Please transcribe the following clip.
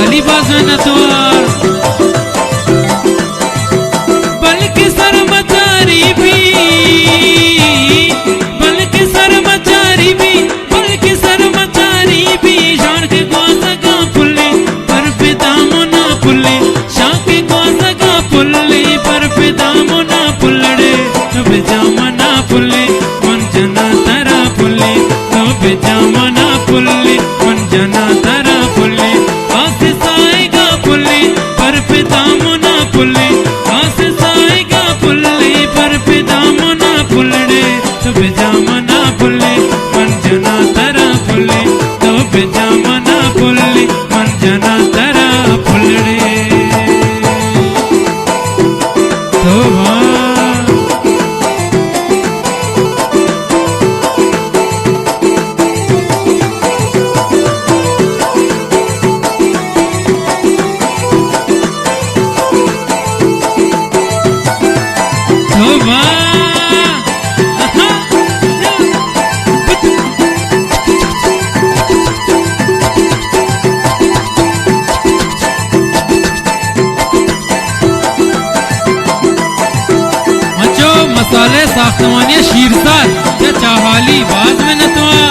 चाहाली बाज में नतवार बल्कि सरमचारी भी बल्कि सरमचारी भी बल्कि सरमचारी भी शान के गोसगा पुल्ले पर पिदामो ना पुल्ले शान के गोसगा पुल्ले पर पिदामो ना पुल्ले तो बेजामा ना पुल्ले मन जना तारा पुल्ले तो बेजामा ना पुल्ले मन जना तारा पुल्ले आसे साएगा पुल्ले पर पिदामो ना पुल्ले आसे साएगा पुल्ले पर पिदामो ना पुल्ले तो बेजामा ना पुल्ले मन जना तारा पुल्ले तो बेजामा ना पुल्ले मन जना तारा पुल्ले तो मसाले साख्तवानिया शीरसार या चाहाली बाज में नतवा